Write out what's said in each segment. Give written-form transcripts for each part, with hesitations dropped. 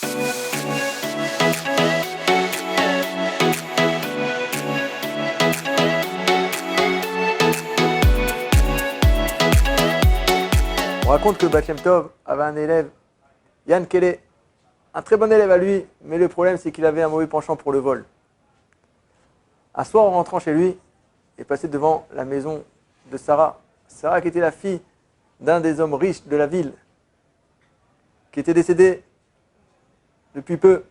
On raconte que Baal Shem Tov avait un élève, Yann Kele, un très bon élève à lui, mais le problème c'est qu'il avait un mauvais penchant pour le vol. Un soir, en rentrant chez lui, il est passé devant la maison de Sarah. Sarah qui était la fille d'un des hommes riches de la ville, qui était décédé depuis peu.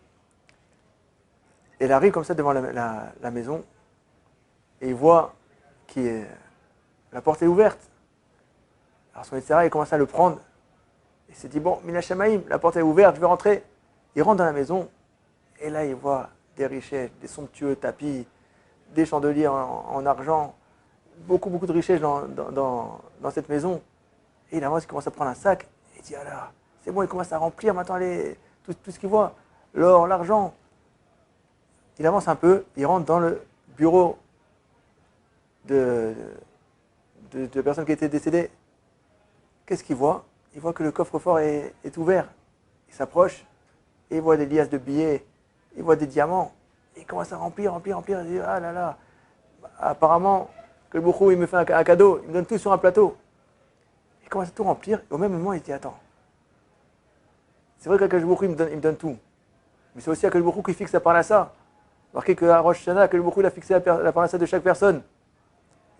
Elle arrive comme ça devant la maison et il voit que la porte est ouverte. Alors son Sarah, il commence à le prendre. Il s'est dit, bon, Mina Shamaïm, la porte est ouverte, je vais rentrer. Il rentre dans la maison et là il voit des richesses, des somptueux tapis, des chandeliers en argent, beaucoup de richesses dans cette maison. Et il avance, il commence à prendre un sac et il dit, ah là, c'est bon, il commence à remplir maintenant tout ce qu'il voit, l'or, l'argent. Il avance un peu, il rentre dans le bureau de la personne qui était décédée. Qu'est-ce qu'il voit? Il voit que le coffre-fort est ouvert. Il s'approche et il voit des liasses de billets, il voit des diamants. Il commence à remplir. Il dit, ah là là, apparemment, que le Bourkhou, il me fait un cadeau, il me donne tout sur un plateau. Il commence à tout remplir et au même moment, il dit, attends, c'est vrai qu'Akadosh Bourkhou, il me donne tout. Mais c'est aussi Akadosh Bourkhou qui fixe la parnassa. Marqué qu'à Rosh Hashanah, Akadosh Bourkhou, il a fixé la parnassa de chaque personne.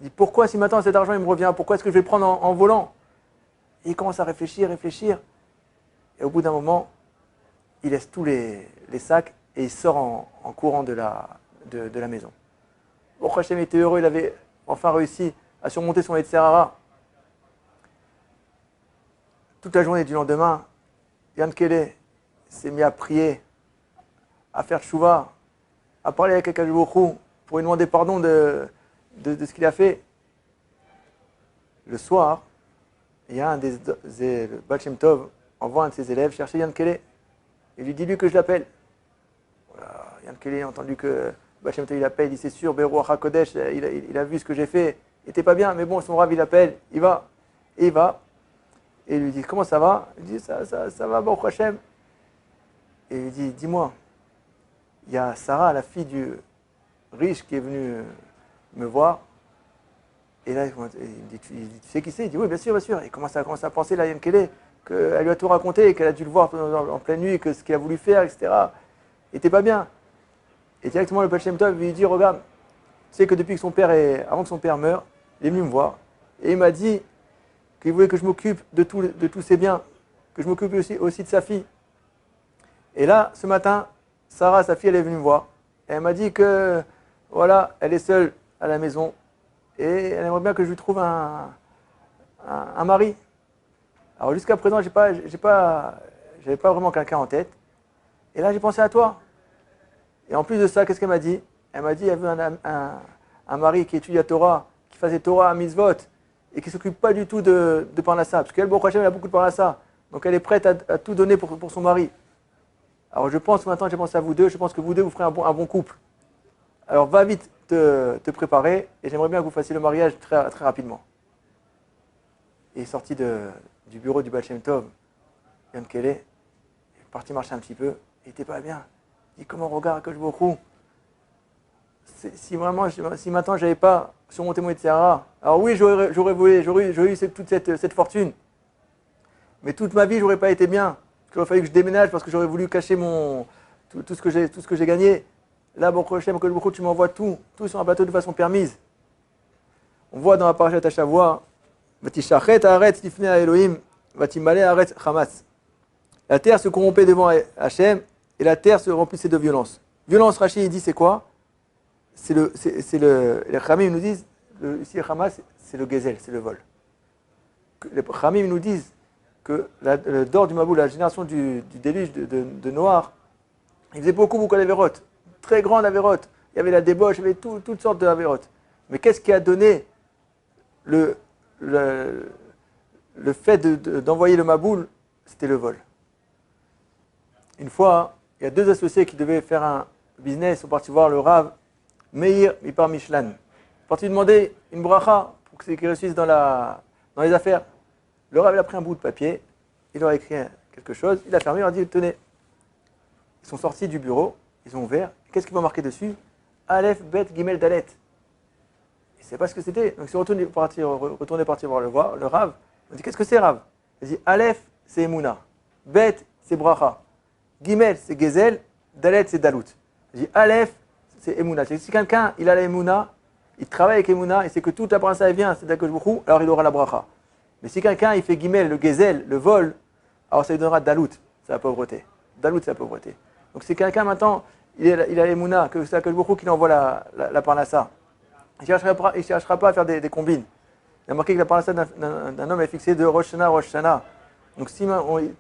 Il dit, pourquoi si maintenant cet argent, il me revient, pourquoi est-ce que je vais le prendre en volant? Et il commence à réfléchir. Et au bout d'un moment, il laisse tous les sacs et il sort en courant de la maison. Bon, Hachem était heureux, il avait enfin réussi à surmonter son Yetzer Hara. Toute la journée du lendemain, Yann Kele s'est mis à prier, à faire tchouva, à parler avec Akadosh Baruch Hu pour lui demander pardon de ce qu'il a fait. Le soir, il y a le Baal Shem Tov envoie un de ses élèves chercher Yann Kele. Il lui dit lui que je l'appelle. Voilà, Yann Kele a entendu que Baal Shem Tov il appelle, il dit c'est sûr, Beruach HaKodesh, il a vu ce que j'ai fait, il n'était pas bien, mais bon, son rave il appelle, il va. Et il va. Et il lui dit comment ça va? Il dit ça va, Baruch Hashem. Et il lui dit dis-moi, il y a Sarah, la fille du riche qui est venue me voir. Et là, il dit, tu sais qui c'est? Il dit, oui, bien sûr. Il commence à penser, là, Yann Kele, qu'elle lui a tout raconté, qu'elle a dû le voir en pleine nuit, que ce qu'il a voulu faire, etc. Il n'était pas bien. Et directement, le Baal Shem Tov lui dit, regarde, tu sais que avant que son père meure, il est venu me voir. Et il m'a dit qu'il voulait que je m'occupe de tous ses biens, que je m'occupe aussi de sa fille. Et là, ce matin, Sarah, sa fille, elle est venue me voir. Et elle m'a dit que, voilà, elle est seule à la maison. Et elle aimerait bien que je lui trouve un mari. Alors jusqu'à présent, j'avais pas vraiment quelqu'un en tête. Et là, j'ai pensé à toi. Et en plus de ça, qu'est-ce qu'elle m'a dit? Elle m'a dit qu'elle veut un mari qui étudie la Torah, qui fasse des Torah à Mitzvot, et qui ne s'occupe pas du tout de Parnassa. Parce qu'elle, Baruch Hashem, elle a beaucoup de Parnassa. Donc elle est prête à tout donner pour son mari. Alors je pense que maintenant, j'ai pensé à vous deux. Je pense que vous deux, vous ferez un bon couple. Alors va vite te préparer et j'aimerais bien que vous fassiez le mariage très, très rapidement. Il est sorti du bureau du Baal Shem Tov, Yann Kele, il est parti marcher un petit peu, il n'était pas bien. Il dit comment regarde Akadosh Baruch Hu. Si maintenant je n'avais pas surmonté mon Yetzer Hara, alors oui j'aurais eu toute cette fortune, mais toute ma vie j'aurais pas été bien. Parce qu'il aurait fallu que je déménage parce que j'aurais voulu cacher tout ce que j'ai gagné. Là, Baruch Hashem, tu m'envoies tout sur un bateau de façon permise. On voit dans la parashat Hashavua, Vatishachet haaretz lifnei Elohim, vatimaleh haaretz chamatz. La terre se corrompait devant Hachem et la terre se remplissait de violence. Violence, Rashi il dit c'est quoi? Les Khamim nous disent, ici le Hamas, c'est le Gezel, c'est le vol. Les Khamim nous disent que le Dor du Mabou, la génération du déluge de Noir, il faisait beaucoup d'avérotes. Très grande avérote. Il y avait la débauche, il y avait toutes sortes d'avérotes. Mais qu'est-ce qui a donné le fait d'envoyer le Maboul? C'était le vol. Une fois, il y a deux associés qui devaient faire un business, ils sont partis voir le Rav Meir Mipar Mishlan. Ils sont partis demander une bracha pour qu'ils réussissent dans les affaires. Le Rav il a pris un bout de papier, il leur a écrit quelque chose, il a fermé, il leur a dit tenez. Ils sont sortis du bureau, ils ont ouvert. Qu'est-ce qu'ils vont marquer dessus? Aleph, Bet, Gimel, Dalet. Ils ne savaient pas ce que c'était. Donc ils sont retournés partir voir le Rav. On dit, qu'est-ce que c'est, Rav? Il dit, Aleph, c'est Emouna. Bet, c'est Bracha. Gimel, c'est Gezel. Dalet, c'est Dalut. Il dit, Aleph, c'est Emouna. Si quelqu'un, il a la Emouna, il travaille avec Emouna, et c'est que toute la parnassa vient, c'est d'Akadosh Baruch Hu, alors il aura la Bracha. Mais si quelqu'un, il fait Gimel, le Gezel, le vol, alors ça lui donnera Dalut, c'est la pauvreté. Dalut, c'est la pauvreté. Donc si quelqu'un maintenant, il a Emouna, que c'est Akadosh Baruch Hu qui lui envoie la parnassa, il ne cherchera pas à faire des combines. Il y a marqué que la parnassa d'un homme est fixée de Rosh Hashanah. Donc si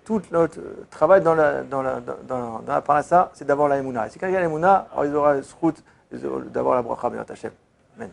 tout notre travail dans la parnassa, c'est d'avoir la Emouna. Et si quelqu'un a la Emouna, alors il aura le srout d'avoir la bracha, bien Hashem. Amen.